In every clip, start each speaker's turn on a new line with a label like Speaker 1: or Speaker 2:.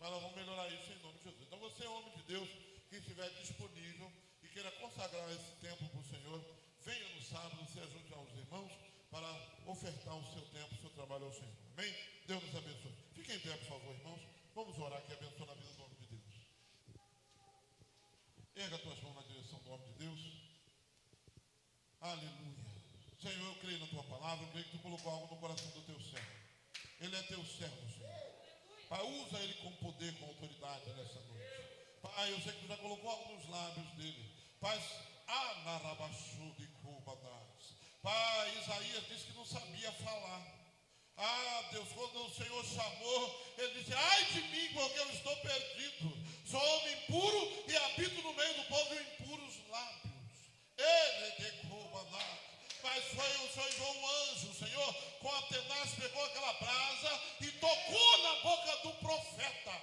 Speaker 1: Mas nós vamos melhorar isso em nome de Jesus. Então você, homem de Deus, que estiver disponível e queira consagrar esse tempo para o Senhor, venha no sábado, se junte aos irmãos para ofertar o seu tempo, o seu trabalho ao Senhor. Amém? Deus nos abençoe. Fiquem em pé, por favor, irmãos. Vamos orar que abençoe na vida do homem de Deus. Erga as tuas mãos na direção do homem de Deus. Aleluia. Senhor, eu creio na tua palavra, eu creio que tu colocou algo no coração do teu servo. Ele é teu servo, Senhor. Pai, usa ele com poder, com autoridade nessa noite. Pai, eu sei que tu já colocou algo nos lábios dele. Pai, Pai, Isaías disse que não sabia falar. Ah, Deus, quando o Senhor chamou, ele disse: ai de mim, porque eu estou perdido. Sou homem impuro e habito no meio do povo de impuros lábios. Ele decobanac. Mas foi o Senhor enviou um anjo, o Senhor, com a tenaz, pegou aquela brasa e tocou na boca do profeta.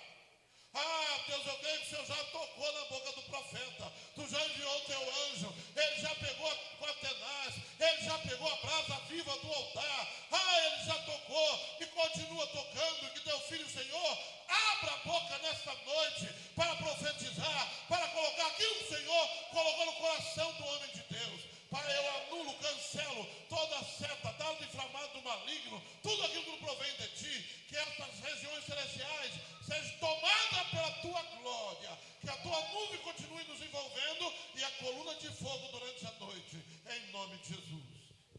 Speaker 1: Ah, Deus, eu creio que o Senhor já tocou na boca do profeta. Tu já enviou o teu anjo. Ele já pegou com a tenaz. Ele já pegou a brasa viva do altar. Ah, ele já tocou e continua tocando. E que teu filho, Senhor, abra a boca nesta noite para profetizar, para colocar aquilo que o Senhor colocou no coração do homem de Deus. Pai, eu anulo, cancelo toda seta, dardo inflamado do maligno, tudo aquilo que não provém de ti, que estas regiões celestiais sejam tomadas pela tua glória, que a tua nuvem continue nos envolvendo e a coluna de fogo durante a noite, em nome de Jesus.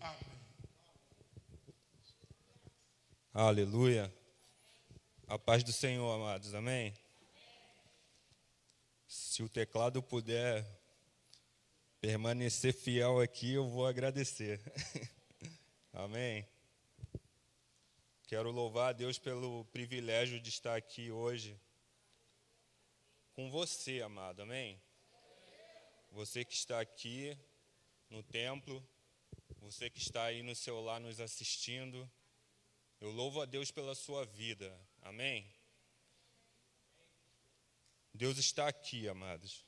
Speaker 1: Amém.
Speaker 2: Aleluia. A paz do Senhor, amados. Amém? Se o teclado puder permanecer fiel aqui, eu vou agradecer. Amém? Quero louvar a Deus pelo privilégio de estar aqui hoje com você, amado. Amém? Você que está aqui no templo, você que está aí no seu lar nos assistindo, eu louvo a Deus pela sua vida. Amém? Deus está aqui, amados.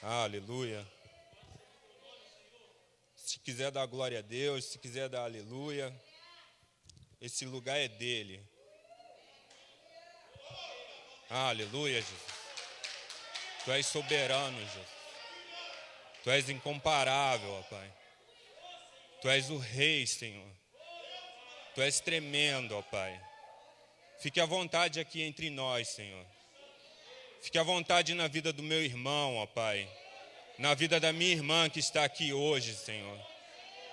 Speaker 2: Aleluia. Se quiser dar glória a Deus, se quiser dar aleluia, esse lugar é dele. Aleluia, Jesus. Tu és soberano, Jesus. Tu és incomparável, ó Pai. Tu és o Rei, Senhor. Tu és tremendo, ó Pai. Fique à vontade aqui entre nós, Senhor. Fique à vontade na vida do meu irmão, ó Pai. Na vida da minha irmã que está aqui hoje, Senhor.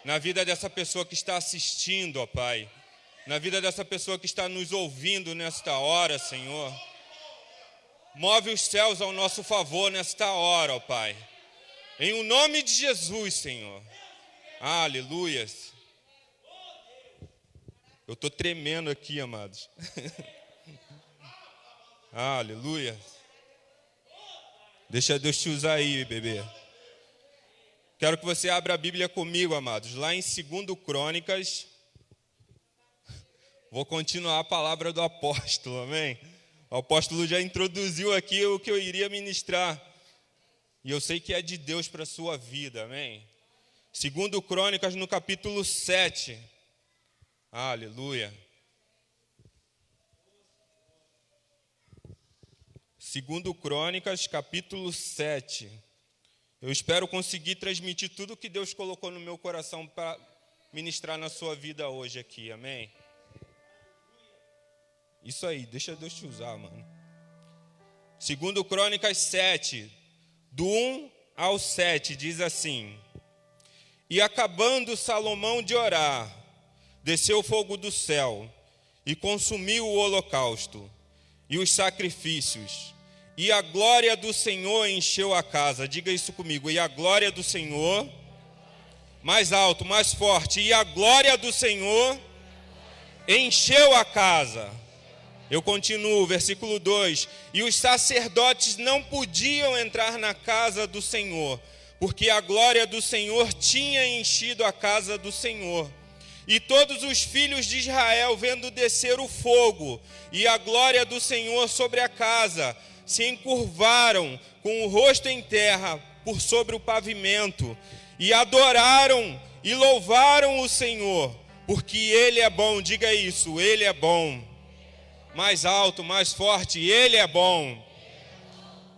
Speaker 2: Na vida dessa pessoa que está assistindo, ó Pai. Na vida dessa pessoa que está nos ouvindo nesta hora, Senhor. Move os céus ao nosso favor nesta hora, ó Pai. Em o nome de Jesus, Senhor. Aleluias. Eu estou tremendo aqui, amados. Aleluia. Deixa Deus te usar aí, bebê. Quero que você abra a Bíblia comigo, amados. Lá em 2 Crônicas. Vou continuar a palavra do apóstolo, amém? O apóstolo já introduziu aqui o que eu iria ministrar. E eu sei que é de Deus para a sua vida, amém? 2 Crônicas, no capítulo 7. Aleluia. 2 Crônicas, capítulo 7. Eu espero conseguir transmitir tudo o que Deus colocou no meu coração para ministrar na sua vida hoje aqui, amém? Isso aí, deixa Deus te usar, mano. 2 Crônicas 7, do 1 ao 7, diz assim: E acabando Salomão de orar, desceu fogo do céu e consumiu o holocausto e os sacrifícios. E a glória do Senhor encheu a casa. Diga isso comigo. E a glória do Senhor, mais alto, mais forte. E a glória do Senhor encheu a casa. Eu continuo, versículo 2. E os sacerdotes não podiam entrar na casa do Senhor, porque a glória do Senhor tinha enchido a casa do Senhor. E todos os filhos de Israel, vendo descer o fogo e a glória do Senhor sobre a casa, se encurvaram com o rosto em terra por sobre o pavimento, e adoraram e louvaram o Senhor, porque Ele é bom. Diga isso, Ele é bom. Mais alto, mais forte, Ele é bom.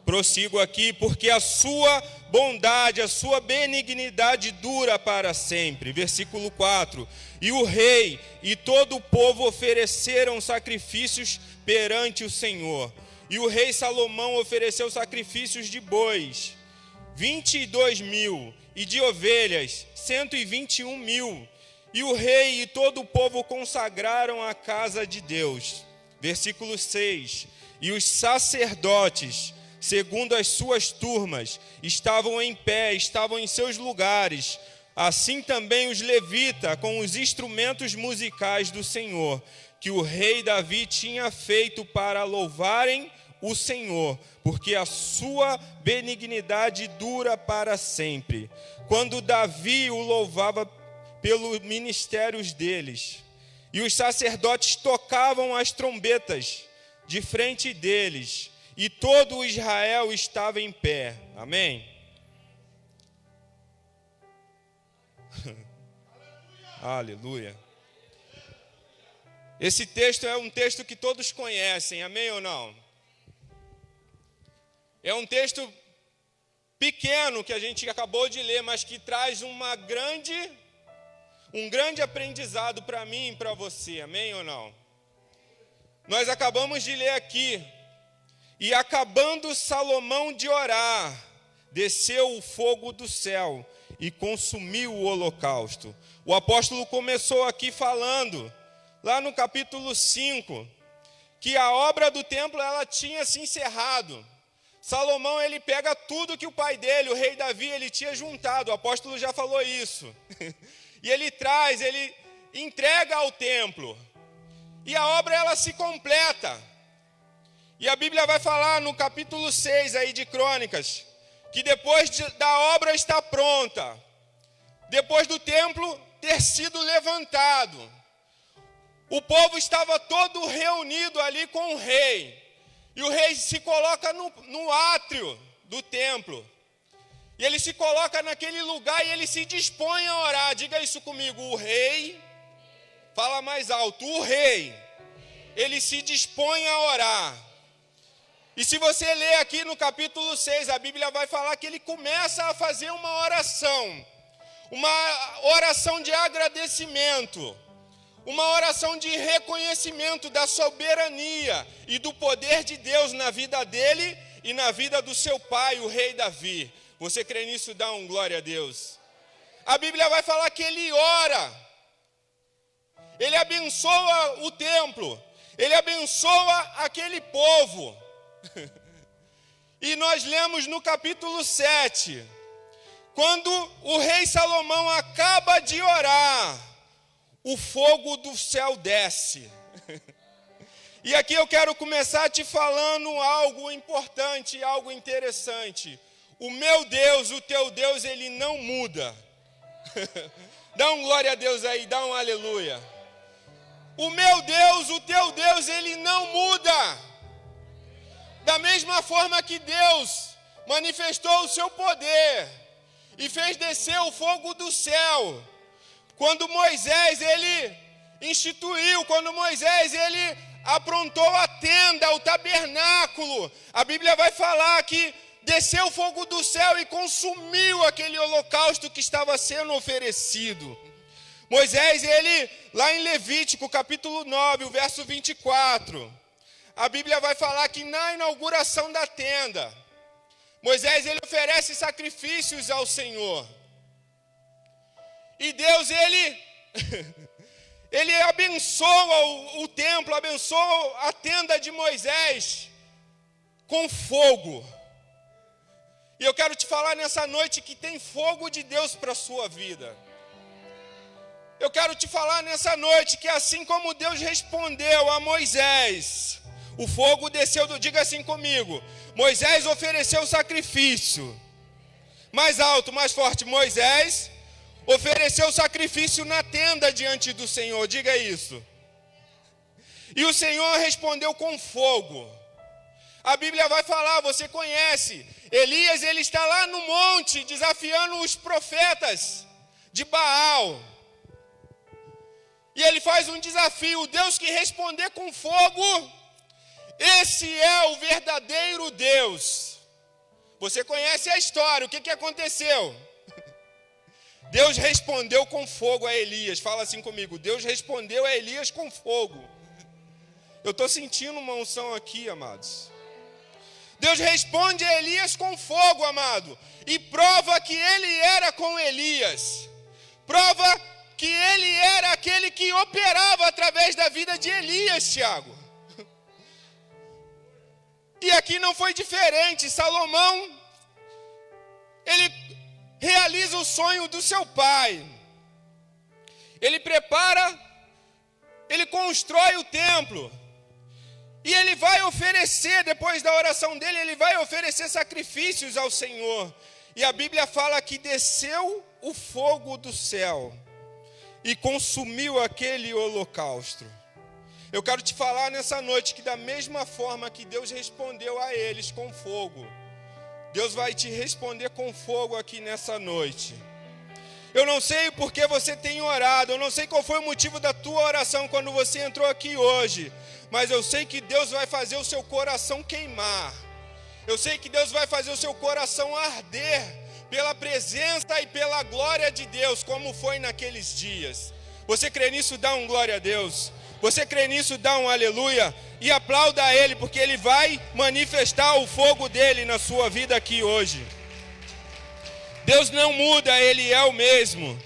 Speaker 2: Prossigo aqui, porque a sua bondade, a sua benignidade dura para sempre. Versículo 4. E o rei e todo o povo ofereceram sacrifícios perante o Senhor. E o rei Salomão ofereceu sacrifícios de bois, 22.000, e de ovelhas, 121.000. E o rei e todo o povo consagraram a casa de Deus. Versículo 6. E os sacerdotes, segundo as suas turmas, estavam em pé, estavam em seus lugares. Assim também os levitas, com os instrumentos musicais do Senhor, que o rei Davi tinha feito para louvarem o Senhor, porque a sua benignidade dura para sempre. Quando Davi o louvava pelos ministérios deles, e os sacerdotes tocavam as trombetas de frente deles, e todo o Israel estava em pé. Amém? Aleluia. Esse texto é um texto que todos conhecem, amém ou não? É um texto pequeno que a gente acabou de ler, mas que traz um grande aprendizado para mim e para você, amém ou não? Nós acabamos de ler aqui: e acabando Salomão de orar, desceu o fogo do céu e consumiu o holocausto. O apóstolo começou aqui falando, lá no capítulo 5, que a obra do templo ela tinha se encerrado. Salomão, ele pega tudo que o pai dele, o rei Davi, ele tinha juntado. O apóstolo já falou isso. E ele traz, ele entrega ao templo. E a obra ela se completa. E a Bíblia vai falar no capítulo 6 aí de Crônicas, que depois da obra estar pronta, depois do templo ter sido levantado, o povo estava todo reunido ali com o rei. E o rei se coloca no átrio do templo. E ele se coloca naquele lugar e ele se dispõe a orar. Diga isso comigo, o rei, fala mais alto, o rei, ele se dispõe a orar. E se você ler aqui no capítulo 6, a Bíblia vai falar que ele começa a fazer uma oração de agradecimento, uma oração de reconhecimento da soberania e do poder de Deus na vida dele e na vida do seu pai, o rei Davi. Você crê nisso? Dá um glória a Deus. A Bíblia vai falar que ele ora, ele abençoa o templo, ele abençoa aquele povo. E nós lemos no capítulo 7, quando o rei Salomão acaba de orar, o fogo do céu desce. E aqui eu quero começar te falando algo importante, algo interessante. O meu Deus, o teu Deus, ele não muda. Dá um glória a Deus aí, dá um aleluia. O meu Deus, o teu Deus, ele não muda. Da mesma forma que Deus manifestou o seu poder e fez descer o fogo do céu, quando Moisés, ele instituiu, quando Moisés, ele aprontou a tenda, o tabernáculo, a Bíblia vai falar que desceu o fogo do céu e consumiu aquele holocausto que estava sendo oferecido. Moisés, ele, lá em Levítico, capítulo 9, o verso 24, a Bíblia vai falar que na inauguração da tenda, Moisés, ele oferece sacrifícios ao Senhor. E Deus, ele abençoa o templo, abençoa a tenda de Moisés com fogo. E eu quero te falar nessa noite que tem fogo de Deus para a sua vida. Eu quero te falar nessa noite que assim como Deus respondeu a Moisés, o fogo desceu, diga assim comigo, Moisés ofereceu sacrifício. Mais alto, mais forte, Moisés ofereceu sacrifício na tenda diante do Senhor, diga isso. E o Senhor respondeu com fogo. A Bíblia vai falar, você conhece, Elias, ele está lá no monte desafiando os profetas de Baal. E ele faz um desafio: o Deus que responder com fogo, esse é o verdadeiro Deus. Você conhece a história, o que aconteceu? Deus respondeu com fogo a Elias. Fala assim comigo: Deus respondeu a Elias com fogo. Eu estou sentindo uma unção aqui, amados. Deus responde a Elias com fogo, amado, e prova que ele era com Elias. Prova que ele era aquele que operava através da vida de Elias, Tiago. E aqui não foi diferente. Salomão, ele realiza o sonho do seu pai. Ele prepara, ele constrói o templo. E ele vai oferecer, depois da oração dele, ele vai oferecer sacrifícios ao Senhor. E a Bíblia fala que desceu o fogo do céu e consumiu aquele holocausto. Eu quero te falar nessa noite que da mesma forma que Deus respondeu a eles com fogo, Deus vai te responder com fogo aqui nessa noite. Eu não sei por que você tem orado, eu não sei qual foi o motivo da tua oração quando você entrou aqui hoje, mas eu sei que Deus vai fazer o seu coração queimar. Eu sei que Deus vai fazer o seu coração arder pela presença e pela glória de Deus, como foi naqueles dias. Você crê nisso? Dá um glória a Deus. Você crê nisso? Dá um aleluia. E aplauda a Ele, porque Ele vai manifestar o fogo dEle na sua vida aqui hoje. Deus não muda, Ele é o mesmo.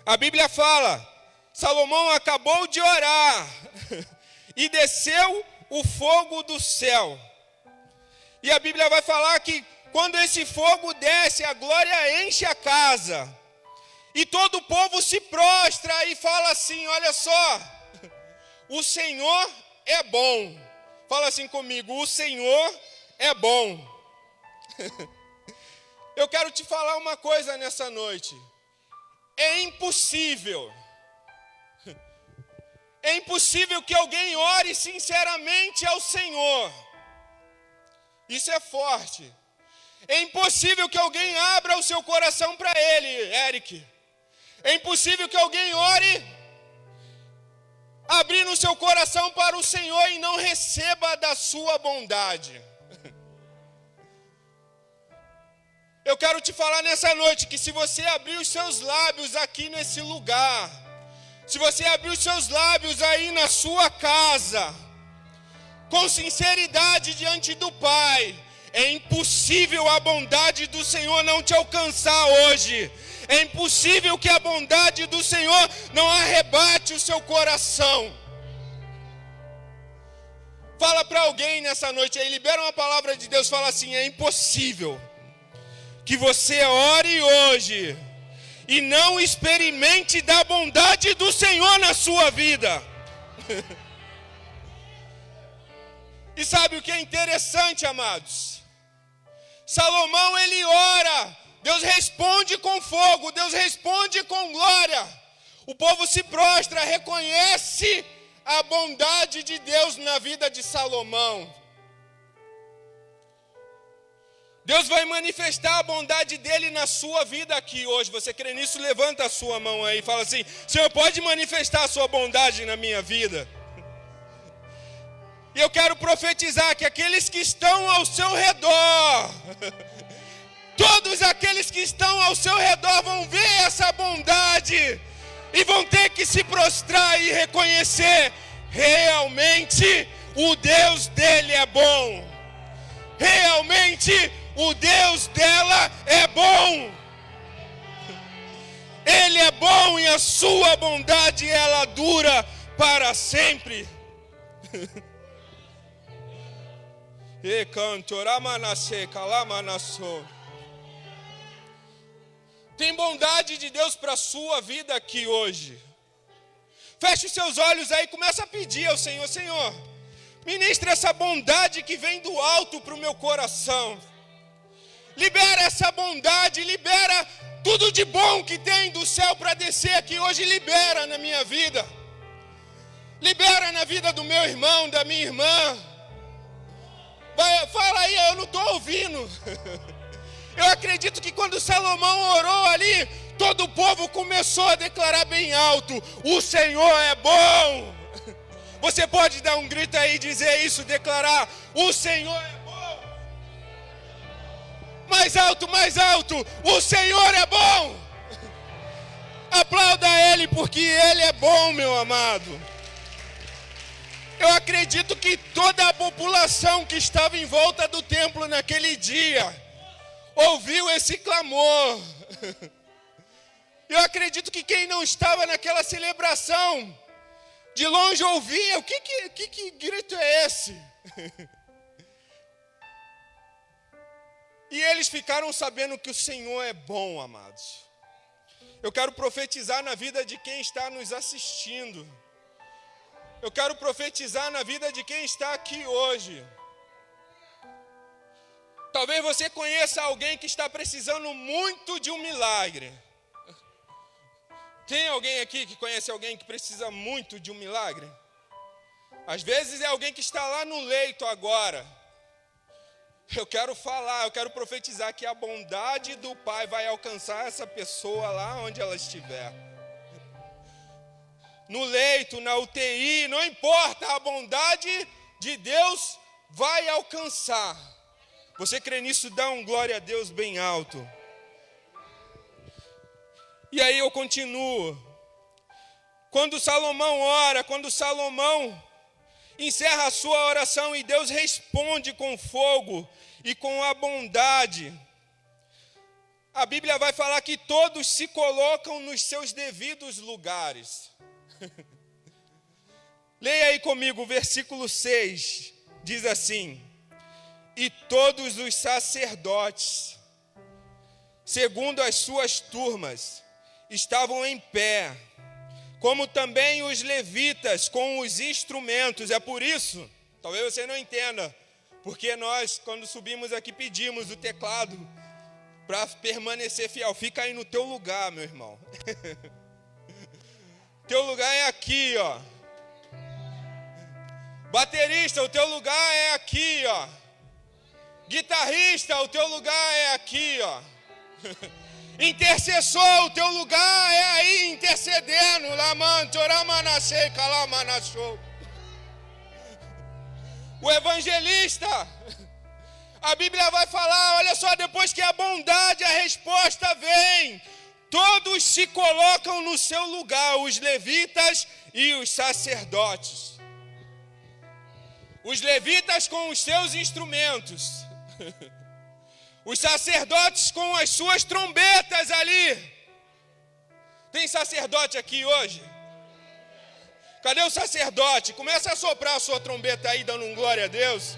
Speaker 2: A Bíblia fala: Salomão acabou de orar e desceu o fogo do céu. E a Bíblia vai falar que quando esse fogo desce, a glória enche a casa. E todo o povo se prostra e fala assim: olha só, o Senhor é bom. Fala assim comigo: o Senhor é bom. Eu quero te falar uma coisa nessa noite. É impossível que alguém ore sinceramente ao Senhor. Isso é forte. É impossível que alguém abra o seu coração para Ele, Eric. É impossível que alguém ore abrindo o seu coração para o Senhor e não receba da sua bondade. Eu quero te falar nessa noite que se você abrir os seus lábios aqui nesse lugar, se você abrir os seus lábios aí na sua casa, com sinceridade diante do Pai, é impossível a bondade do Senhor não te alcançar hoje. É impossível que a bondade do Senhor não arrebate o seu coração. Fala para alguém nessa noite aí, libera uma palavra de Deus, fala assim: é impossível que você ore hoje e não experimente da bondade do Senhor na sua vida. E sabe o que é interessante, amados? Salomão, ele ora, Deus responde com fogo, Deus responde com glória. O povo se prostra, reconhece a bondade de Deus na vida de Salomão. Deus vai manifestar a bondade dele na sua vida aqui hoje. Você crê nisso? Levanta a sua mão aí e fala assim: Senhor, pode manifestar a sua bondade na minha vida. E eu quero profetizar que aqueles que estão ao seu redor, todos aqueles que estão ao seu redor vão ver essa bondade e vão ter que se prostrar e reconhecer: realmente o Deus dele é bom. Realmente o Deus dela é bom. Ele é bom e a sua bondade ela dura para sempre. E canto, ramanasse, calamanasso. Tem bondade de Deus para a sua vida aqui hoje. Feche os seus olhos aí e começa a pedir ao Senhor: Senhor, ministra essa bondade que vem do alto para o meu coração. Libera essa bondade, libera tudo de bom que tem do céu para descer aqui hoje. Libera na minha vida. Libera na vida do meu irmão, da minha irmã. Fala aí, eu não estou ouvindo. Eu acredito que quando Salomão orou ali, todo o povo começou a declarar bem alto: o Senhor é bom. Você pode dar um grito aí e dizer isso, declarar: o Senhor é bom. Mais alto, o Senhor é bom. Aplauda Ele, porque Ele é bom, meu amado. Eu acredito que toda a população que estava em volta do templo naquele dia ouviu esse clamor. Eu acredito que quem não estava naquela celebração, de longe ouvia: o que grito é esse? E eles ficaram sabendo que o Senhor é bom, amados. Eu quero profetizar na vida de quem está nos assistindo. Eu quero profetizar na vida de quem está aqui hoje. Talvez você conheça alguém que está precisando muito de um milagre. Tem alguém aqui que conhece alguém que precisa muito de um milagre? Às vezes é alguém que está lá no leito agora. Eu quero profetizar que a bondade do Pai vai alcançar essa pessoa lá onde ela estiver. No leito, na UTI, não importa, a bondade de Deus vai alcançar. Você crê nisso? Dá um glória a Deus bem alto. E aí eu continuo. Quando Salomão ora, quando Salomão encerra a sua oração e Deus responde com fogo e com a bondade, a Bíblia vai falar que todos se colocam nos seus devidos lugares. Leia aí comigo o versículo 6, diz assim: e todos os sacerdotes, segundo as suas turmas, estavam em pé, como também os levitas com os instrumentos. É por isso, talvez você não entenda, porque nós, quando subimos aqui, pedimos o teclado para permanecer fiel. Fica aí no teu lugar, meu irmão. Teu lugar é aqui, ó. Baterista, o teu lugar é aqui, ó. Guitarrista, o teu lugar é aqui, ó. Intercessor, o teu lugar é aí, intercedendo. O evangelista, a Bíblia vai falar, olha só, depois que a bondade, a resposta vem, todos se colocam no seu lugar, os levitas e os sacerdotes. Os levitas com os seus instrumentos, os sacerdotes com as suas trombetas ali. Tem sacerdote aqui hoje? Cadê o sacerdote? Começa a soprar a sua trombeta aí, dando um glória a Deus.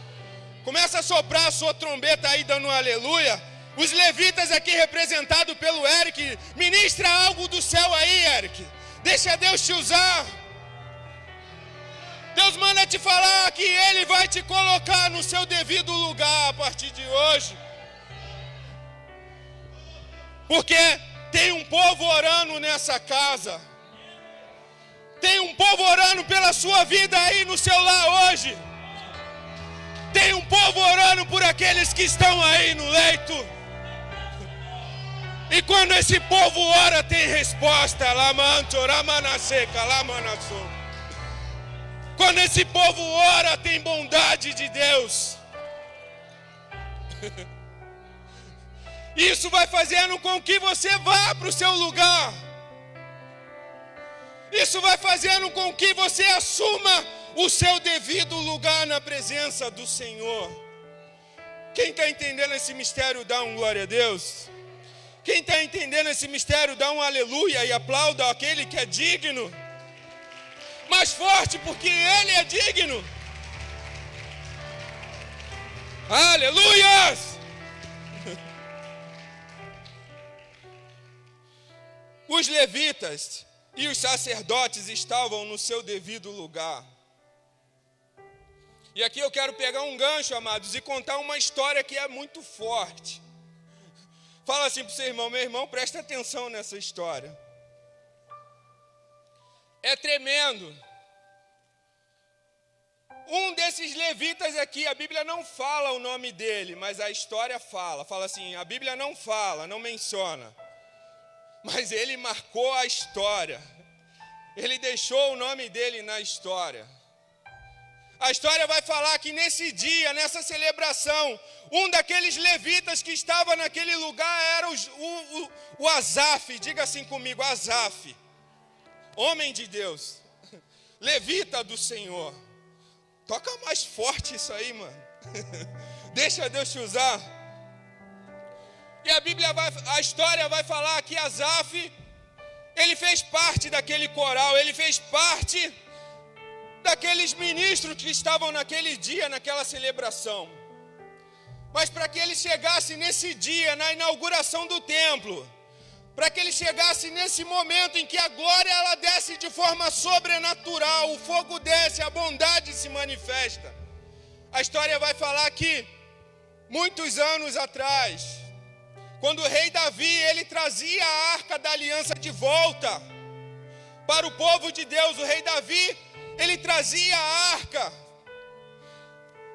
Speaker 2: Começa a soprar a sua trombeta aí, dando um aleluia. Os levitas aqui representados pelo Eric, ministra algo do céu aí, Eric. Deixa Deus te usar. Deus manda te falar que Ele vai te colocar no seu devido lugar a partir de hoje. Porque tem um povo orando nessa casa. Tem um povo orando pela sua vida aí no seu lar hoje. Tem um povo orando por aqueles que estão aí no leito. E quando esse povo ora, tem resposta. Quando esse povo ora, tem bondade de Deus. Isso vai fazendo com que você vá para o seu lugar. Isso vai fazendo com que você assuma o seu devido lugar na presença do Senhor. Quem está entendendo esse mistério, dá um glória a Deus. Quem está entendendo esse mistério, dá um aleluia e aplauda aquele que é digno. Mais forte, porque Ele é digno. Aleluias! Os levitas e os sacerdotes estavam no seu devido lugar. E aqui eu quero pegar um gancho, amados, e contar uma história que é muito forte. Fala assim para o seu irmão: meu irmão, presta atenção nessa história. É tremendo. Um desses levitas aqui, a Bíblia não fala o nome dele, mas a história fala. Fala assim, a Bíblia não fala, não menciona. mas ele marcou a história. Ele deixou o nome dele na história. A história vai falar que nesse dia, nessa celebração, um daqueles levitas que estava naquele lugar era o Asaf. Diga assim comigo, Asaf. Homem de Deus. Levita do Senhor. Toca mais forte isso aí, mano. Deixa Deus te usar. E a história vai falar que Asaf, ele fez parte daquele coral, ele fez parte daqueles ministros que estavam naquele dia, naquela celebração. Mas para que ele chegasse nesse dia, na inauguração do templo, para que ele chegasse nesse momento em que a glória ela desce de forma sobrenatural, o fogo desce, a bondade se manifesta. A história vai falar que muitos anos atrás, quando o rei Davi, ele trazia a arca da aliança de volta para o povo de Deus, o rei Davi, ele trazia a arca.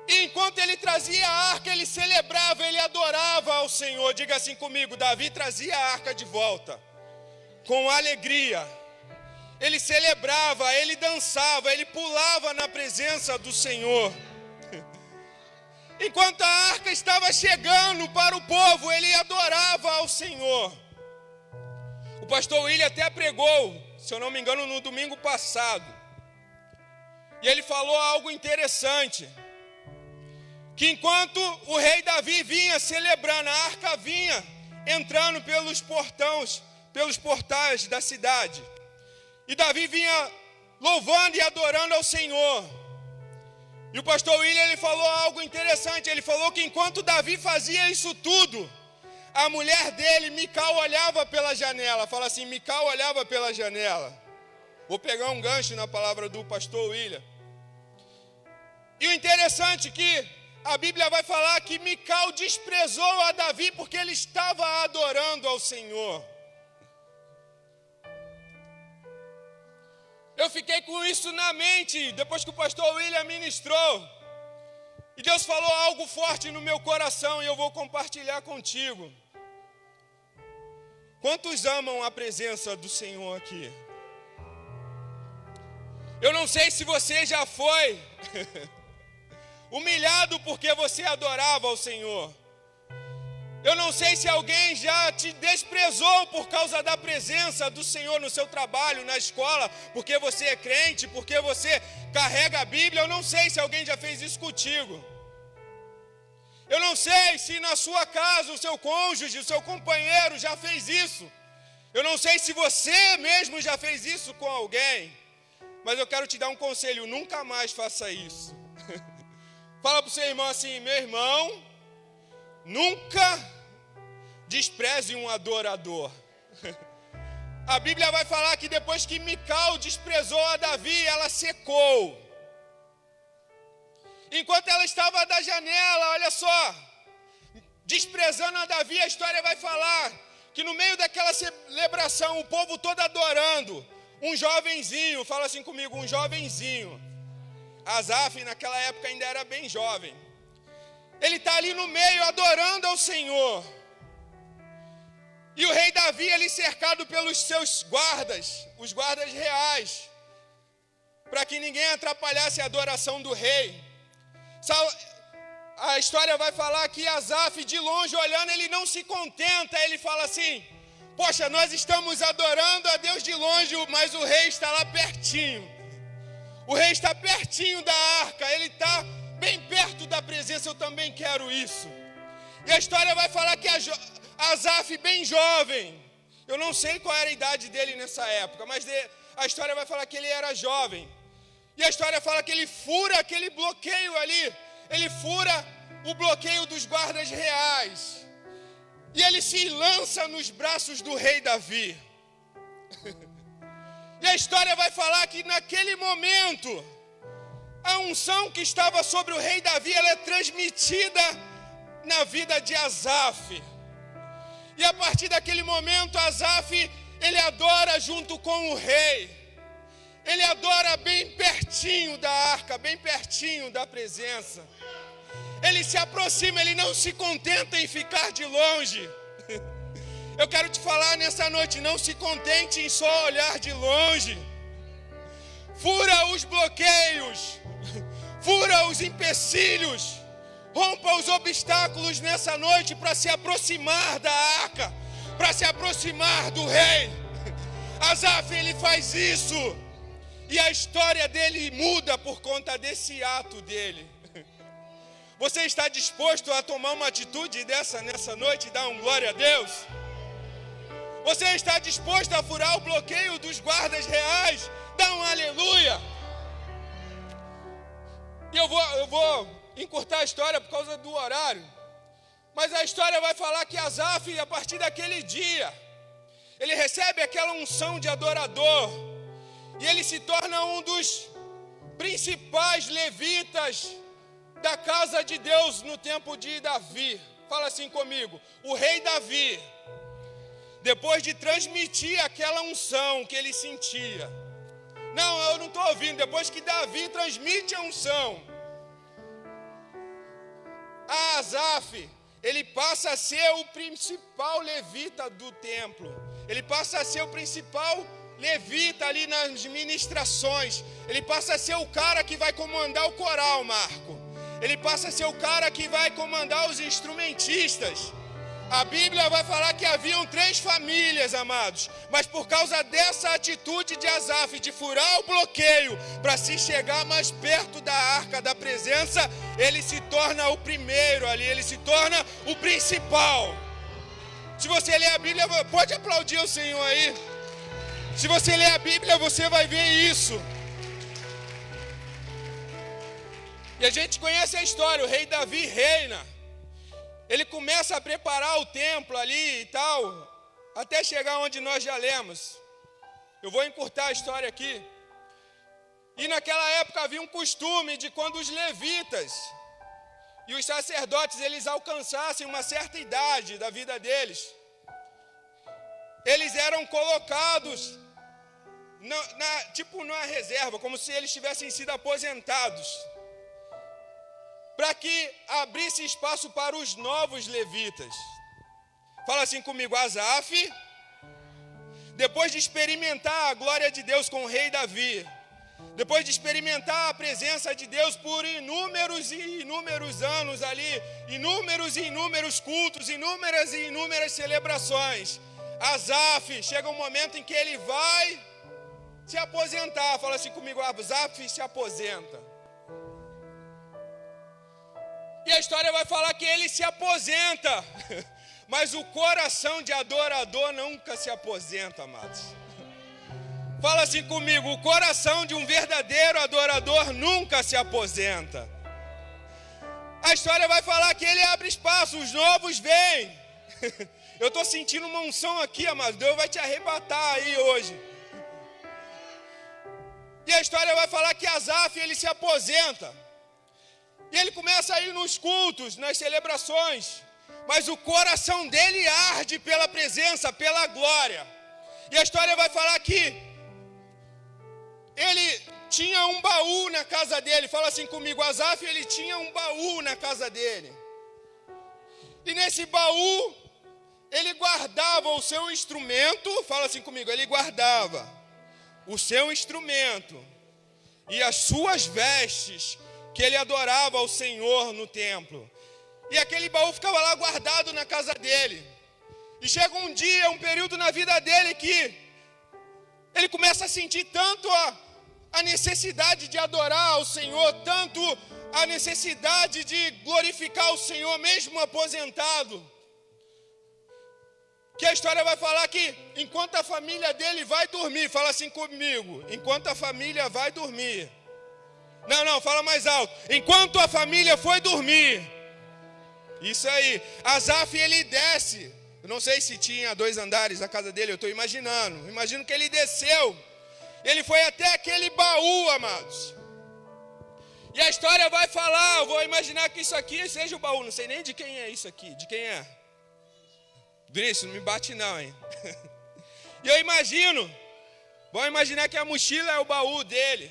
Speaker 2: E enquanto ele trazia a arca, ele celebrava, ele adorava ao Senhor. Diga assim comigo, Davi trazia a arca de volta, com alegria. Ele celebrava, ele dançava, ele pulava na presença do Senhor. Enquanto a arca estava chegando para o povo, ele adorava ao Senhor. O pastor William até pregou, se eu não me engano, no domingo passado. E ele falou algo interessante. Que enquanto o rei Davi vinha celebrando, a arca vinha entrando pelos portais da cidade. E Davi vinha louvando e adorando ao Senhor. E o pastor William, ele falou algo interessante. Ele falou que enquanto Davi fazia isso tudo, a mulher dele, Mical, olhava pela janela. Fala assim, Mical olhava pela janela. Vou pegar um gancho na palavra do pastor William. E o interessante é que a Bíblia vai falar que Mical desprezou a Davi porque ele estava adorando ao Senhor. Eu fiquei com isso na mente depois que o pastor William ministrou. E Deus falou algo forte no meu coração e eu vou compartilhar contigo. Quantos amam a presença do Senhor aqui? Eu não sei se você já foi humilhado porque você adorava ao Senhor. Eu não sei se alguém já te desprezou por causa da presença do Senhor no seu trabalho, na escola, porque você é crente, porque você carrega a Bíblia. Eu não sei se alguém já fez isso contigo. Eu não sei se na sua casa o seu cônjuge, o seu companheiro já fez isso. Eu não sei se você mesmo já fez isso com alguém. Mas eu quero te dar um conselho, nunca mais faça isso. Fala para o seu irmão assim, meu irmão, nunca despreze um adorador. A Bíblia vai falar que depois que Mical desprezou a Davi, ela secou. Enquanto ela estava da janela, olha só, desprezando a Davi, a história vai falar que no meio daquela celebração, o povo todo adorando, um jovenzinho, fala assim comigo, um jovenzinho. Asaf naquela época ainda era bem jovem. Ele está ali no meio adorando ao Senhor. E o rei Davi ali cercado pelos seus guardas, os guardas reais, para que ninguém atrapalhasse a adoração do rei. A história vai falar que Asaf de longe olhando, ele não se contenta, ele fala assim, poxa, nós estamos adorando a Deus de longe, mas o rei está lá pertinho. O rei está pertinho da arca, ele está bem perto da presença, eu também quero isso. E a história vai falar que Asaf, bem jovem, eu não sei qual era a idade dele nessa época, mas a história vai falar que ele era jovem. E a história fala que ele fura aquele bloqueio ali, ele fura o bloqueio dos guardas reais. E ele se lança nos braços do rei Davi. E a história vai falar que naquele momento, a unção que estava sobre o rei Davi, ela é transmitida na vida de Asaf. E a partir daquele momento, Asaf, ele adora junto com o rei. Ele adora bem pertinho da arca, bem pertinho da presença. Ele se aproxima, ele não se contenta em ficar de longe. Eu quero te falar nessa noite, não se contente em só olhar de longe. Fura os bloqueios, fura os empecilhos, rompa os obstáculos nessa noite para se aproximar da arca, para se aproximar do rei. Asaf, ele faz isso, e a história dele muda por conta desse ato dele. Você está disposto a tomar uma atitude dessa nessa noite e dar um glória a Deus? Você está disposto a furar o bloqueio dos guardas reais? Dá um aleluia! E eu vou encurtar a história por causa do horário. Mas a história vai falar que Asaf, a partir daquele dia, ele recebe aquela unção de adorador. E ele se torna um dos principais levitas da casa de Deus no tempo de Davi. Fala assim comigo: o rei Davi, depois de transmitir aquela unção que ele sentia. Não, eu não estou ouvindo. Depois que Davi transmite a unção, Asaf, ele passa a ser o principal levita do templo. Ele passa a ser o principal levita ali nas ministrações. Ele passa a ser o cara que vai comandar o coral, Marco. Ele passa a ser o cara que vai comandar os instrumentistas. A Bíblia vai falar que haviam 3 famílias, amados. Mas por causa dessa atitude de Asaf, de furar o bloqueio, para se chegar mais perto da arca da presença, ele se torna o primeiro ali, ele se torna o principal. Se você ler a Bíblia, pode aplaudir o Senhor aí. Se você ler a Bíblia, você vai ver isso. E a gente conhece a história, o rei Davi reina. Ele começa a preparar o templo ali e tal, até chegar onde nós já lemos. Eu vou encurtar a história aqui. E naquela época havia um costume de quando os levitas e os sacerdotes, eles alcançassem uma certa idade da vida deles, eles eram colocados tipo numa reserva, como se eles tivessem sido aposentados, para que abrisse espaço para os novos levitas. Fala assim comigo: Asaf, depois de experimentar a glória de Deus com o rei Davi, depois de experimentar a presença de Deus por inúmeros e inúmeros anos ali, inúmeros e inúmeros cultos, inúmeras e inúmeras celebrações, Asaf, chega um momento em que ele vai se aposentar. Fala assim comigo: Asaf se aposenta. E a história vai falar que ele se aposenta, mas o coração de adorador nunca se aposenta, amados. Fala assim comigo: o coração de um verdadeiro adorador nunca se aposenta. A história vai falar que ele abre espaço, os novos vêm. Eu estou sentindo uma unção aqui, amado. Deus vai te arrebatar aí hoje. E a história vai falar que Asaf, ele se aposenta. E ele começa a ir nos cultos, nas celebrações. Mas o coração dele arde pela presença, pela glória. E a história vai falar que ele tinha um baú na casa dele. Fala assim comigo: Asaf, ele tinha um baú na casa dele. E nesse baú, ele guardava o seu instrumento. Fala assim comigo: ele guardava o seu instrumento e as suas vestes, que ele adorava ao Senhor no templo. E aquele baú ficava lá guardado na casa dele. E chega um dia, um período na vida dele que ele começa a sentir tanto a necessidade de adorar ao Senhor, tanto a necessidade de glorificar o Senhor, mesmo aposentado, que a história vai falar que enquanto a família dele vai dormir, fala assim comigo: enquanto a família vai dormir. Não, fala mais alto. Enquanto a família foi dormir. Isso aí. Asaf, ele desce. Eu não sei se tinha 2 andares a casa dele, eu estou imaginando. Imagino que ele desceu. Ele foi até aquele baú, amados. E a história vai falar, eu vou imaginar que isso aqui seja o baú. Não sei nem de quem é isso aqui. De quem é? Drício, não me bate não, hein? E eu imagino. Vamos imaginar que a mochila é o baú dele.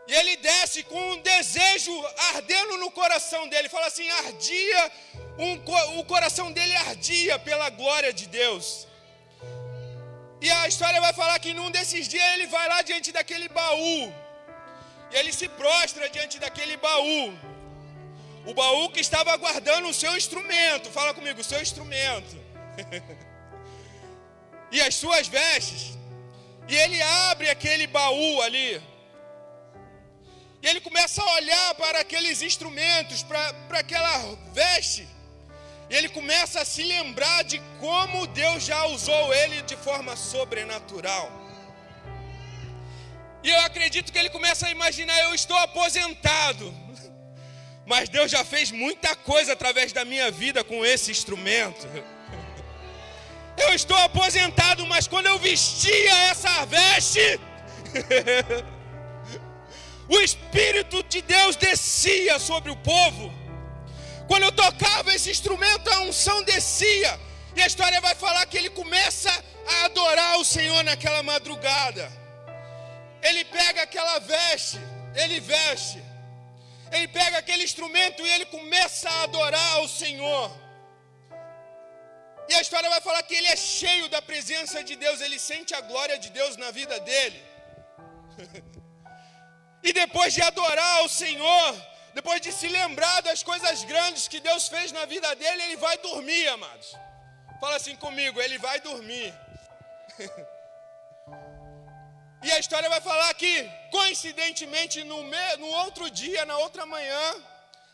Speaker 2: E ele desce com um desejo ardendo no coração dele. Fala assim: ardia o coração dele ardia pela glória de Deus. E a história vai falar que num desses dias ele vai lá diante daquele baú. E ele se prostra diante daquele baú. O baú que estava guardando o seu instrumento. Fala comigo, o seu instrumento. E as suas vestes. E ele abre aquele baú ali. E ele começa a olhar para aqueles instrumentos, para aquela veste. E ele começa a se lembrar de como Deus já usou ele de forma sobrenatural. E eu acredito que ele começa a imaginar: eu estou aposentado, mas Deus já fez muita coisa através da minha vida com esse instrumento. Eu estou aposentado, mas quando eu vestia essa veste, o Espírito de Deus descia sobre o povo. Quando eu tocava esse instrumento, a unção descia. E a história vai falar que ele começa a adorar o Senhor naquela madrugada. Ele pega aquela veste, ele veste. Ele pega aquele instrumento e ele começa a adorar o Senhor. E a história vai falar que ele é cheio da presença de Deus. Ele sente a glória de Deus na vida dele. E depois de adorar o Senhor, depois de se lembrar das coisas grandes que Deus fez na vida dele, ele vai dormir, amados. Fala assim comigo, ele vai dormir. E a história vai falar que, coincidentemente, no outro dia, na outra manhã,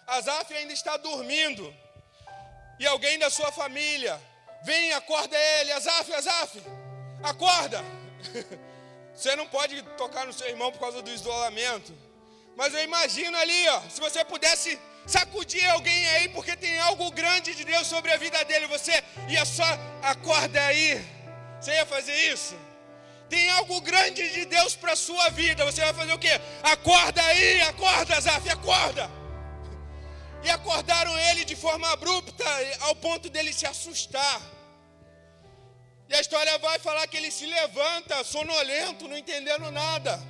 Speaker 2: Asaf ainda está dormindo. E alguém da sua família vem e acorda ele: Asaf, acorda. Você não pode tocar no seu irmão por causa do isolamento. Mas eu imagino ali, ó, se você pudesse sacudir alguém aí, porque tem algo grande de Deus sobre a vida dele, você ia só: acorda aí. Você ia fazer isso? Tem algo grande de Deus para a sua vida, você vai fazer o quê? Acorda aí, acorda, Asaf, acorda. E acordaram ele de forma abrupta, ao ponto dele se assustar. E a história vai falar que ele se levanta, sonolento, não entendendo nada.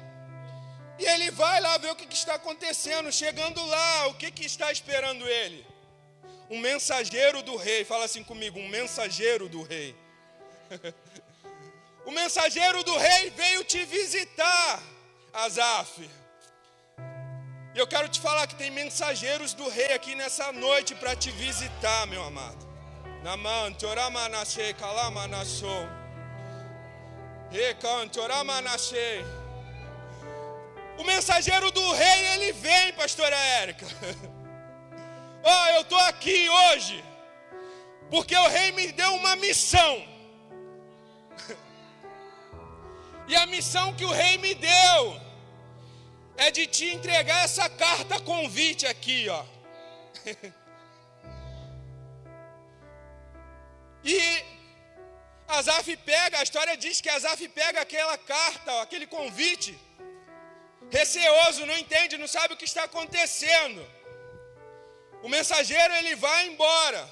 Speaker 2: E ele vai lá ver o que está acontecendo. Chegando lá, o que está esperando ele? Um mensageiro do rei. Fala assim comigo, um mensageiro do rei. O mensageiro do rei veio te visitar, Asaf. E eu quero te falar que tem mensageiros do rei aqui nessa noite para te visitar, meu amado. Naman, Toramanashe, Kalamanashou. Rekan, Toramanashe. O mensageiro do rei, ele vem, pastora Érica. Eu estou aqui hoje porque o rei me deu uma missão. E a missão que o rei me deu é de te entregar essa carta convite aqui, ó. E Asaf pega, a história diz que Asaf pega aquela carta, ó, aquele convite, receoso, não entende, não sabe o que está acontecendo. O mensageiro, ele vai embora.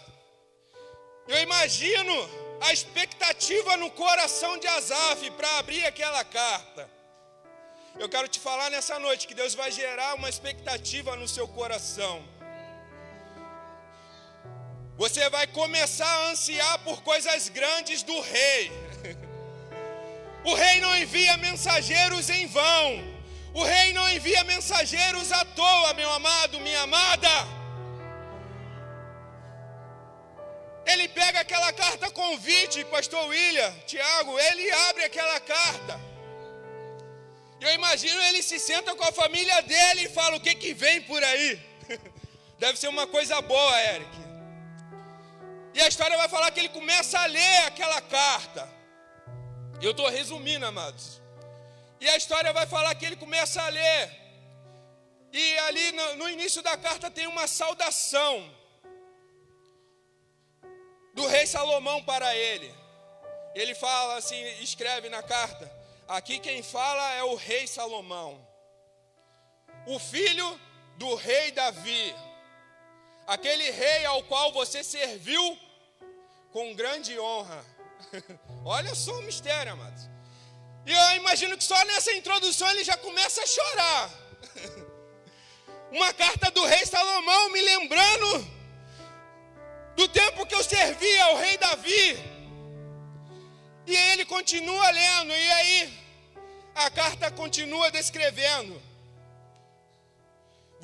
Speaker 2: Eu imagino a expectativa no coração de Asaf para abrir aquela carta. Eu quero te falar nessa noite que Deus vai gerar uma expectativa no seu coração. Você vai começar a ansiar por coisas grandes do rei. O rei não envia mensageiros em vão. O rei não envia mensageiros à toa, meu amado, minha amada. Ele pega aquela carta convite, pastor William, Tiago, ele abre aquela carta. Eu imagino ele se senta com a família dele e fala: o que vem por aí? Deve ser uma coisa boa, Eric. E a história vai falar que ele começa a ler aquela carta. Eu estou resumindo, amados. E a história vai falar que ele começa a ler. E ali no início da carta tem uma saudação do rei Salomão para ele. Ele fala assim, escreve na carta: aqui quem fala é o rei Salomão, o filho do rei Davi, aquele rei ao qual você serviu com grande honra. Olha só o mistério, amados. E eu imagino que só nessa introdução ele já começa a chorar. Uma carta do rei Salomão me lembrando do tempo que eu servia ao rei Davi. E ele continua lendo, e aí a carta continua descrevendo: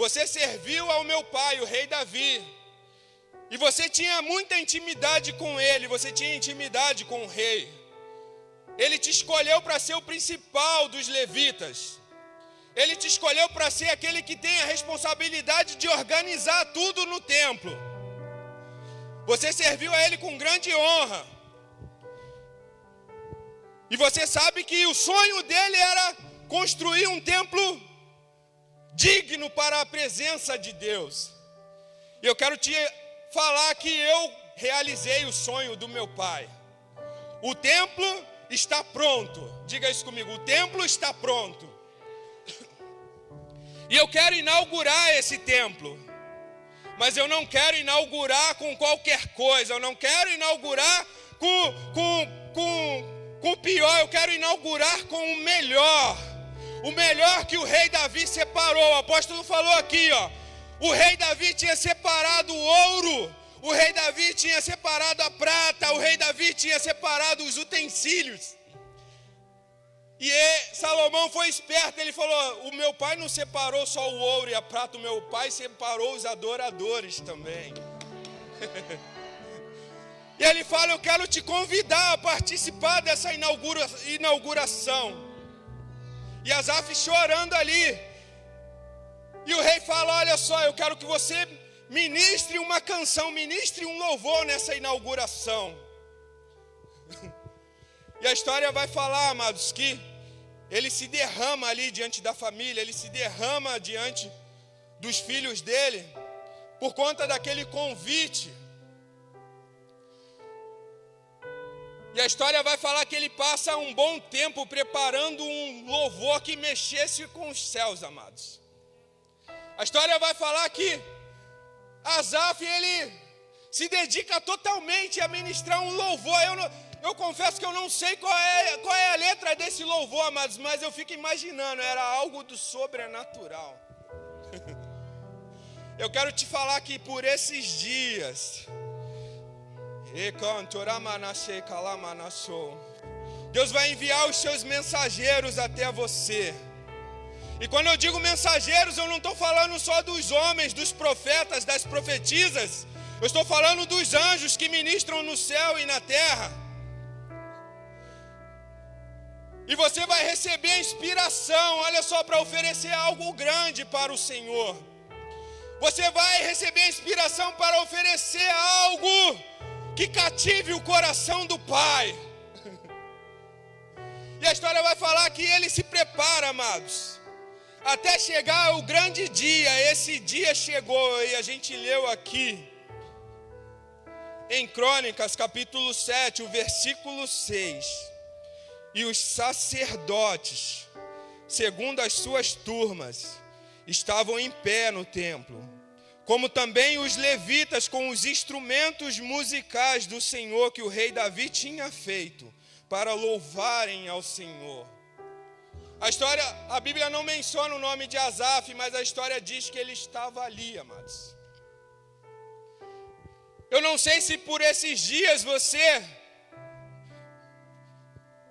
Speaker 2: você serviu ao meu pai, o rei Davi, e você tinha muita intimidade com ele, você tinha intimidade com o rei. Ele te escolheu para ser o principal dos levitas. Ele te escolheu para ser aquele que tem a responsabilidade de organizar tudo no templo. Você serviu a ele com grande honra. E você sabe que o sonho dele era construir um templo digno para a presença de Deus. E eu quero te falar que eu realizei o sonho do meu pai. O templo está pronto. Diga isso comigo: o templo está pronto. E eu quero inaugurar esse templo. Mas eu não quero inaugurar com qualquer coisa. Eu não quero inaugurar com o pior. Eu quero inaugurar com o melhor. O melhor que o rei Davi separou. O apóstolo falou aqui, ó. O rei Davi tinha separado o ouro. O rei Davi tinha separado a prata. O rei Davi tinha separado os utensílios. E Salomão foi esperto, ele falou: o meu pai não separou só o ouro e a prata, o meu pai separou os adoradores também. E ele fala: eu quero te convidar a participar dessa inauguração. E Asaf chorando ali. E o rei fala: olha só, eu quero que você ministre uma canção, ministre um louvor nessa inauguração. E a história vai falar, amados, que ele se derrama ali diante da família, ele se derrama diante dos filhos dele, por conta daquele convite. E a história vai falar que ele passa um bom tempo preparando um louvor que mexesse com os céus, amados. A história vai falar que Asaf, ele se dedica totalmente a ministrar um louvor. Eu confesso que eu não sei qual é a letra desse louvor, amados, mas eu fico imaginando, era algo do sobrenatural. Eu quero te falar que por esses dias, Deus vai enviar os seus mensageiros até você. E quando eu digo mensageiros, eu não estou falando só dos homens, dos profetas, das profetisas. Eu estou falando dos anjos que ministram no céu e na terra. E você vai receber inspiração, olha só, para oferecer algo grande para o Senhor. Você vai receber inspiração para oferecer algo que cative o coração do Pai. E a história vai falar que ele se prepara, amados, até chegar o grande dia. Esse dia chegou e a gente leu aqui em Crônicas, capítulo 7, o versículo 6. E os sacerdotes, segundo as suas turmas, estavam em pé no templo, como também os levitas com os instrumentos musicais do Senhor que o rei Davi tinha feito, para louvarem ao Senhor. A Bíblia não menciona o nome de Asaf, mas a história diz que ele estava ali, amados. Eu não sei se por esses dias você,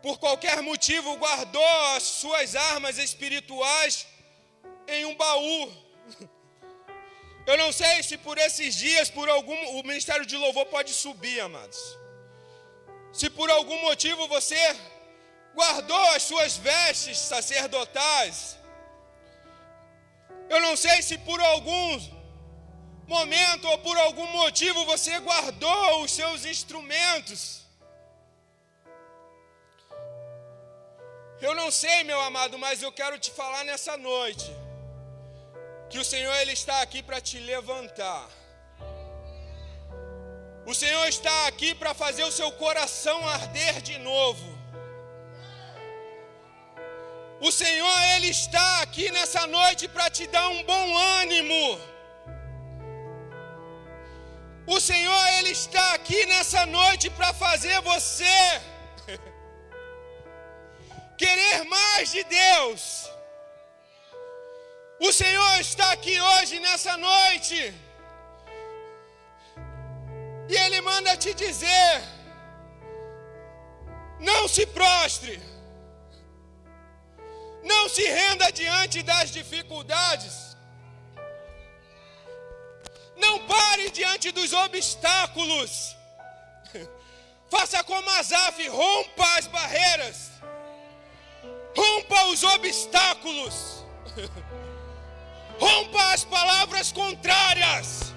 Speaker 2: por qualquer motivo, guardou as suas armas espirituais em um baú. Eu não sei se por esses dias, o ministério de louvor pode subir, amados. Se por algum motivo você guardou as suas vestes sacerdotais. Eu não sei se por algum momento ou por algum motivo você guardou os seus instrumentos. Eu não sei, meu amado, mas eu quero te falar nessa noite que o Senhor, Ele está aqui para te levantar. O Senhor está aqui para fazer o seu coração arder de novo. O Senhor, Ele está aqui nessa noite para te dar um bom ânimo. O Senhor, Ele está aqui nessa noite para fazer você querer mais de Deus. O Senhor está aqui hoje, nessa noite, E Ele manda te dizer: não se prostre, não se renda diante das dificuldades, não pare diante dos obstáculos. Faça como Asaf, rompa as barreiras, rompa os obstáculos, rompa as palavras contrárias,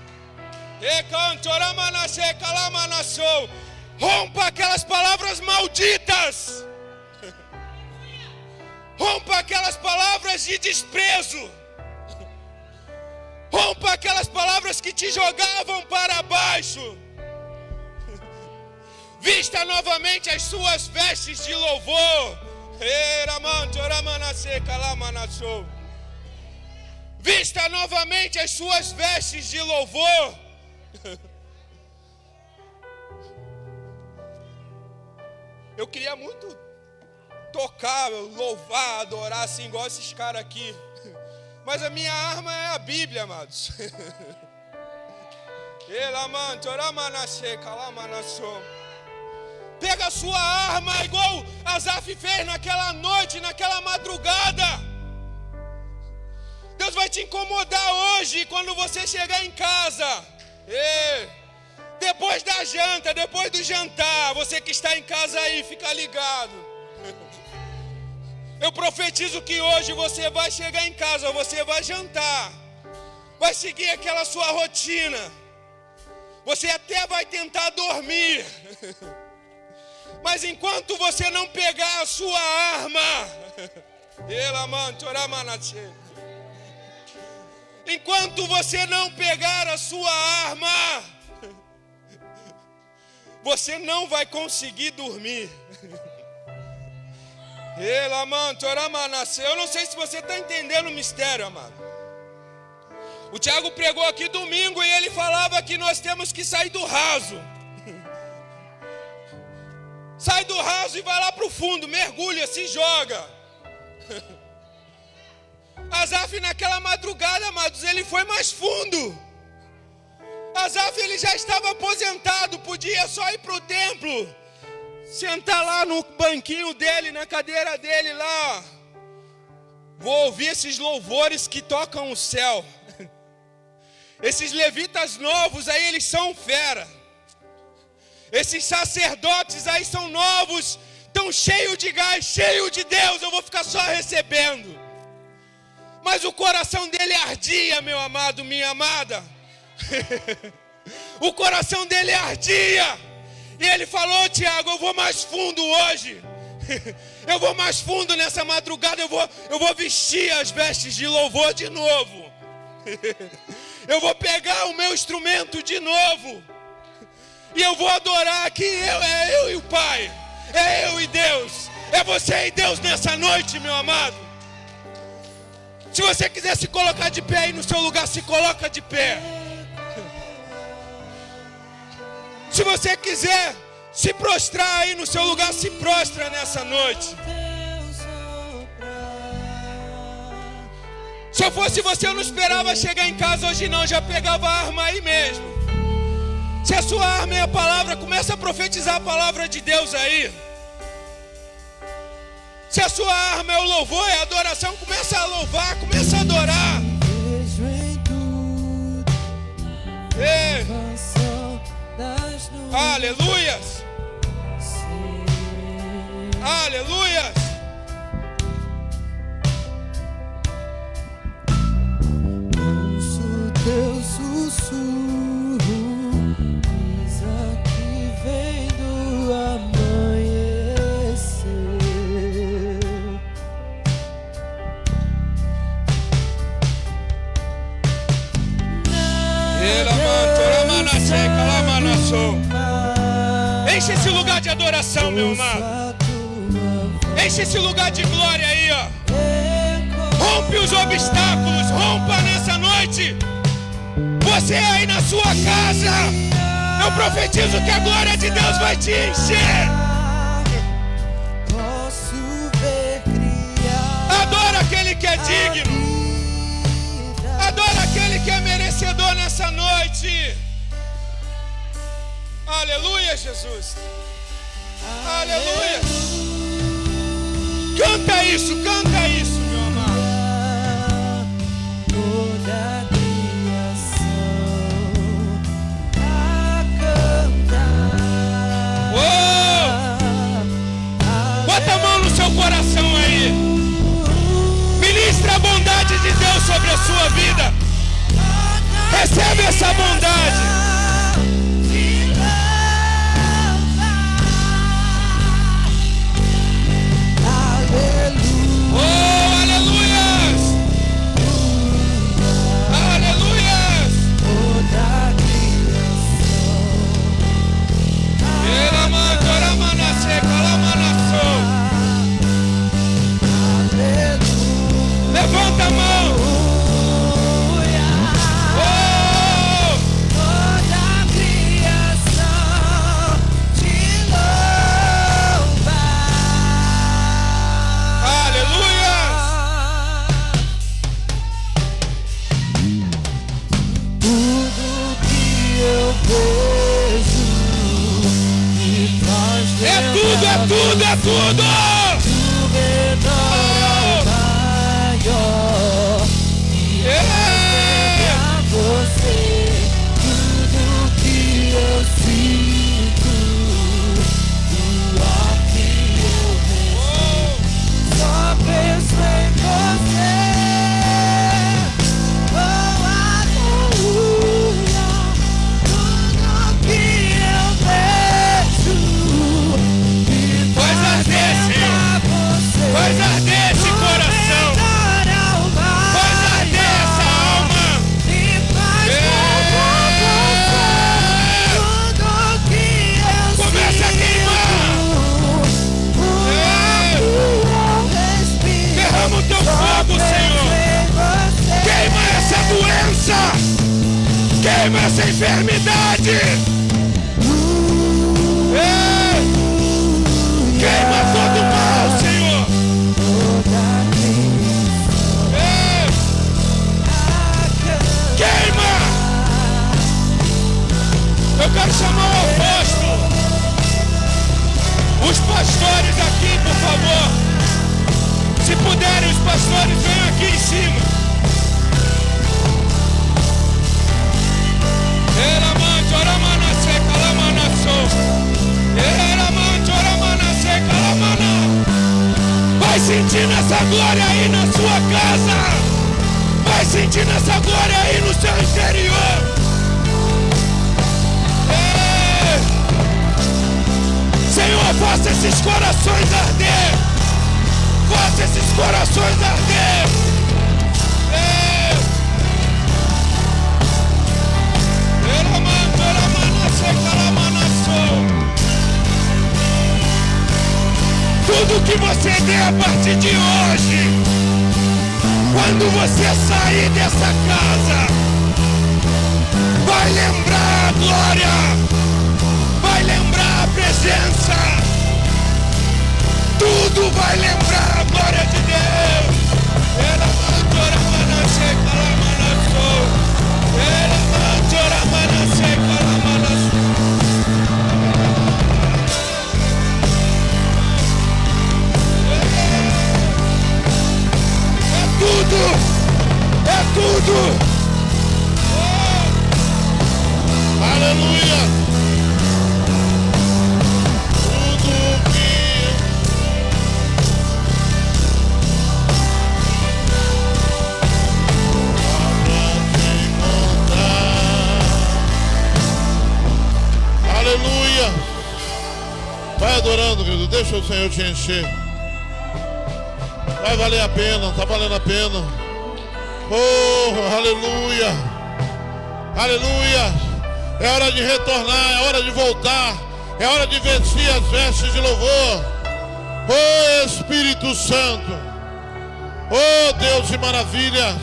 Speaker 2: rompa aquelas palavras malditas, rompa aquelas palavras de desprezo, rompa aquelas palavras que te jogavam para baixo. Vista novamente as suas vestes de louvor. Vista novamente as suas vestes de louvor. Eu queria muito tocar, louvar, adorar assim, igual esses caras aqui. Mas a minha arma é a Bíblia, amados. Pega a sua arma, igual Asaf fez naquela noite, naquela madrugada. Deus vai te incomodar hoje, quando você chegar em casa. Depois da janta, depois do jantar, você que está em casa aí, fica ligado. Eu profetizo que hoje você vai chegar em casa, você vai jantar, vai seguir aquela sua rotina. Você até vai tentar dormir. Mas enquanto você não pegar a sua arma, enquanto você não pegar a sua arma, você não vai conseguir dormir. Eu não sei se você está entendendo o mistério, amado. O Tiago pregou aqui domingo e ele falava que nós temos que sair do raso. Sai do raso e vai lá para o fundo, mergulha, se joga. Asaf naquela madrugada, amados, ele foi mais fundo. Asaf, ele já estava aposentado, podia só ir para o templo, sentar lá no banquinho dele, na cadeira dele lá. Vou ouvir esses louvores que tocam o céu. Esses levitas novos aí, eles são fera. Esses sacerdotes aí são novos, tão cheios de gás, cheios de Deus, eu vou ficar só recebendo. Mas o coração dele ardia, meu amado, minha amada. O coração dele ardia. E ele falou: Tiago, eu vou mais fundo hoje. Eu vou mais fundo nessa madrugada, eu vou vestir as vestes de louvor de novo. Eu vou pegar o meu instrumento de novo. E eu vou adorar aqui, é eu e o Pai, é eu e Deus, é você e Deus nessa noite, meu amado. Se você quiser se colocar de pé aí no seu lugar, se coloca de pé. Se você quiser se prostrar aí no seu lugar, se prostra nessa noite. Se eu fosse você, eu não esperava chegar em casa hoje não, já pegava a arma aí mesmo. Se a sua arma é a palavra, começa a profetizar a palavra de Deus aí. Se a sua arma é o louvor, é a adoração, começa a louvar, começa a adorar. Aleluias. Aleluias.
Speaker 3: Ouço teu sussurro, brisa que vem do amanhecer.
Speaker 2: Enche esse lugar de adoração, meu amado. Enche esse lugar de glória aí, ó. Rompe os obstáculos, rompa nessa noite. Você aí na sua casa, eu profetizo que a glória de Deus vai te encher. Adora aquele que é digno. Adora aquele que é merecedor nessa noite. Aleluia, Jesus. Aleluia. Canta isso, meu amado.
Speaker 3: Toda a criação a cantar.
Speaker 2: Bota a mão no seu coração aí. Ministra a bondade de Deus sobre a sua vida. Recebe essa bondade. Levanta a mão.
Speaker 3: Toda a criação te louva.
Speaker 2: Aleluia.
Speaker 3: Tudo que eu vejo me faz
Speaker 2: É tudo, é tudo, é tudo.
Speaker 3: Você, tudo que eu sinto, tudo que eu vejo, só penso em você. Oh, aleluia, tudo que eu vejo, me
Speaker 2: Faz arder, Senhor. Faz arder esse coração. Faz arder essa alma. Começa a queimar. Derrama o teu fogo, Senhor. Queima essa doença. Queima essa enfermidade. Queima todo o mal, Senhor. Queima. Eu quero chamar o apóstolo. Os pastores aqui, por favor. Se puderem, os pastores, venham aqui em cima. Vai sentindo essa glória aí na sua casa. Vai sentindo essa glória aí no seu interior. Senhor, faça esses corações arder. Faça esses corações arder. Tudo que você der a partir de hoje, quando você sair dessa casa, vai lembrar a glória, vai lembrar a presença, tudo vai lembrar a glória de Deus. É tudo.
Speaker 1: Aleluia. Tudo que aleluia. Vai adorando, querido. Deixa o Senhor te encher. Vai valer a pena, tá valendo a pena. Oh, aleluia. Aleluia. É hora de retornar, é hora de voltar. É hora de vestir as vestes de louvor. Oh, Espírito Santo. Oh, Deus de maravilhas.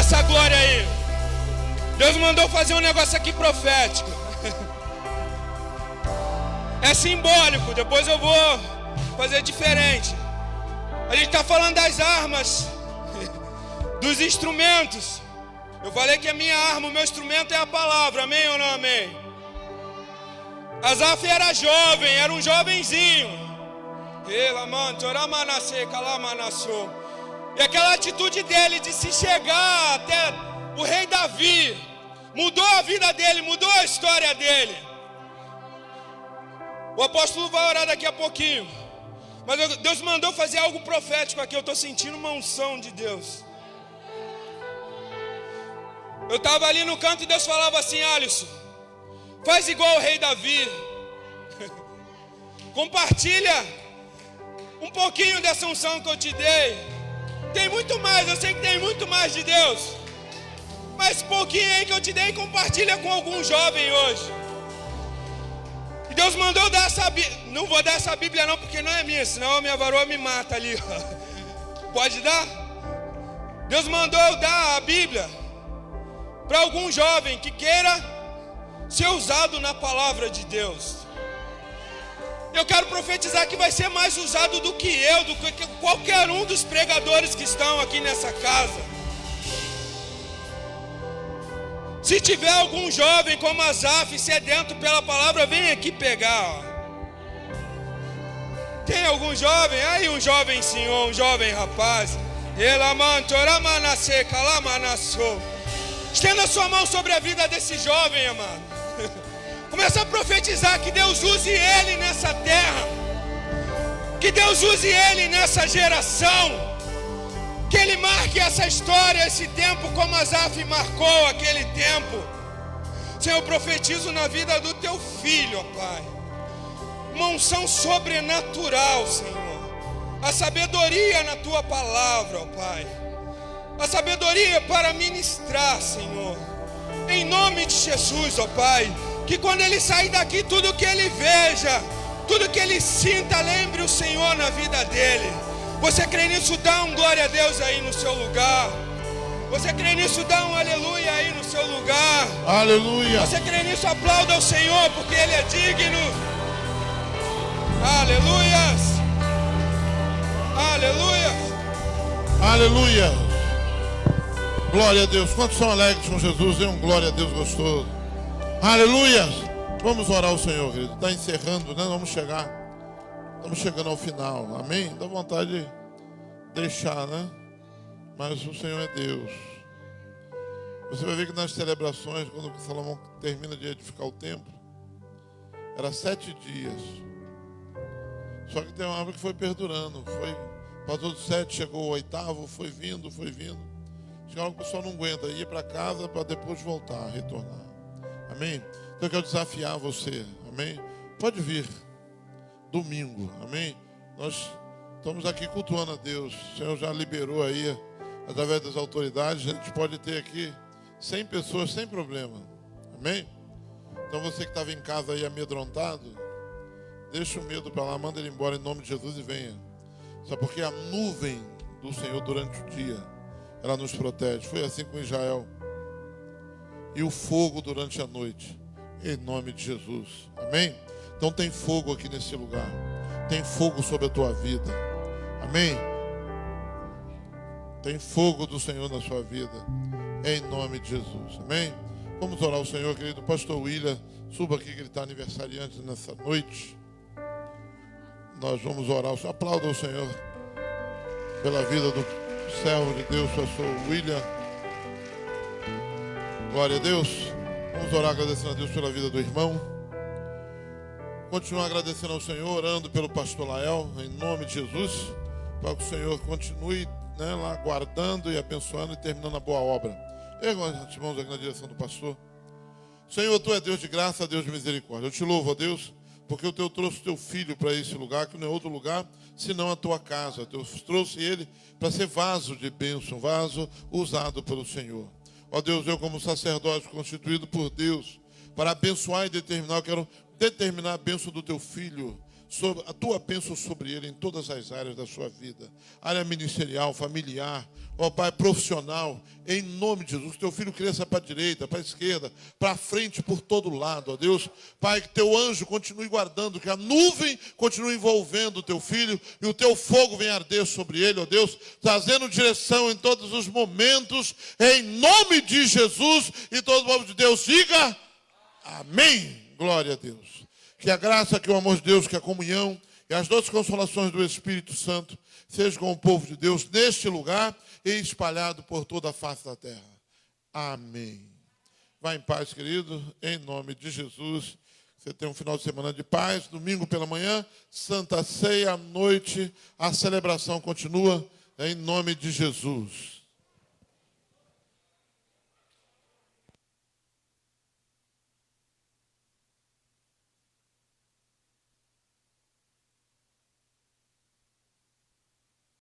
Speaker 2: essa glória aí. Deus mandou fazer um negócio aqui profético. É simbólico, depois eu vou fazer diferente. A gente está falando das armas, dos instrumentos. Eu falei que a minha arma, o meu instrumento é a palavra, amém ou não amém? Asaf era jovem, era um jovenzinho. E aquela atitude dele de se chegar até o rei Davi mudou a vida dele, mudou a história dele. O apóstolo vai orar daqui a pouquinho, mas Deus mandou fazer algo profético aqui. Eu estou sentindo uma unção de Deus. Eu estava ali no canto e Deus falava assim: Alisson, faz igual o rei Davi. Compartilha um pouquinho dessa unção que eu te dei. Tem muito mais, eu sei que tem muito mais de Deus, mas pouquinho aí que eu te dei, compartilha com algum jovem hoje. E Deus mandou dar essa Bíblia. Não vou dar essa Bíblia não, porque não é minha, senão a minha varoa me mata ali. Pode dar? Deus mandou eu dar a Bíblia para algum jovem que queira ser usado na palavra de Deus. Eu quero profetizar que vai ser mais usado do que eu, do que qualquer um dos pregadores que estão aqui nessa casa. Se tiver algum jovem como Asaf sedento pela palavra, vem aqui pegar. Ó. Tem algum jovem? Aí um jovem senhor, um jovem rapaz. Estenda sua mão sobre a vida desse jovem, amado. Começa a profetizar que Deus use ele nessa terra, que Deus use ele nessa geração, que ele marque essa história, esse tempo, como Asaf marcou aquele tempo. Senhor, eu profetizo na vida do teu filho, ó Pai, uma unção sobrenatural, Senhor, a sabedoria na tua palavra, ó Pai, a sabedoria para ministrar, Senhor, em nome de Jesus, ó Pai. Que quando ele sair daqui, tudo que ele veja, tudo que ele sinta, lembre o Senhor na vida dele. Você crê nisso? Dá um glória a Deus aí no seu lugar. Você crê nisso? Dá um aleluia aí no seu lugar.
Speaker 1: Aleluia.
Speaker 2: Você crê nisso? Aplauda o Senhor, porque Ele é digno. Aleluias. Aleluia.
Speaker 1: Aleluia. Glória a Deus. Quantos são alegres com Jesus? Dê um glória a Deus gostoso. Aleluia! Vamos orar ao Senhor, querido. Está encerrando, né? Estamos chegando ao final. Amém? Dá vontade de deixar, né? Mas o Senhor é Deus. Você vai ver que nas celebrações, quando Salomão termina de edificar o templo, era 7 dias. Só que tem uma árvore que foi perdurando. Passou dos 7, chegou o 8º, foi vindo. Chegou hora que o pessoal não aguenta, ir para casa para depois voltar, retornar. Amém? Então eu quero desafiar você, amém? Pode vir, domingo, amém? Nós estamos aqui cultuando a Deus. O Senhor já liberou aí, através das autoridades, a gente pode ter aqui 100 pessoas sem problema, amém? Então você que estava em casa aí amedrontado, deixa o medo para lá, manda ele embora em nome de Jesus e venha. Sabe porque a nuvem do Senhor durante o dia, ela nos protege. Foi assim com Israel. E o fogo durante a noite, em nome de Jesus, amém? Então tem fogo aqui nesse lugar, tem fogo sobre a tua vida, amém? Tem fogo do Senhor na sua vida, em nome de Jesus, amém? Vamos orar ao Senhor, querido. Pastor William, suba aqui que ele está aniversariante nessa noite. Nós vamos orar, aplauda o Senhor pela vida do servo de Deus, pastor William. Glória a Deus. Vamos orar agradecendo a Deus pela vida do irmão. Continuar agradecendo ao Senhor, orando pelo pastor Lael, em nome de Jesus, para que o Senhor continue, né, lá guardando e abençoando e terminando a boa obra. Erga as mãos aqui na direção do pastor. Senhor, Tu é Deus de graça, Deus de misericórdia. Eu te louvo, ó Deus, porque o Teu trouxe o Teu filho para esse lugar, que não é outro lugar senão a Tua casa. Deus trouxe ele para ser vaso de bênção, vaso usado pelo Senhor. Ó Deus, eu como sacerdote constituído por Deus para abençoar e determinar, eu quero determinar a bênção do Teu filho a tua bênção sobre ele em todas as áreas da sua vida. Área ministerial, familiar, ó Pai, profissional. Em nome de Jesus, que teu filho cresça para a direita, para a esquerda, para a frente, por todo lado, ó Deus. Pai, que teu anjo continue guardando, que a nuvem continue envolvendo o teu filho e o teu fogo venha arder sobre ele, ó Deus, trazendo direção em todos os momentos, em nome de Jesus. E todo o povo de Deus diga amém. Glória a Deus. Que a graça, que o amor de Deus, que a comunhão e as doces consolações do Espírito Santo sejam com o povo de Deus neste lugar e espalhado por toda a face da terra. Amém. Vá em paz, querido, em nome de Jesus. Você tem um final de semana de paz. Domingo pela manhã, Santa Ceia à noite. A celebração continua em nome de Jesus.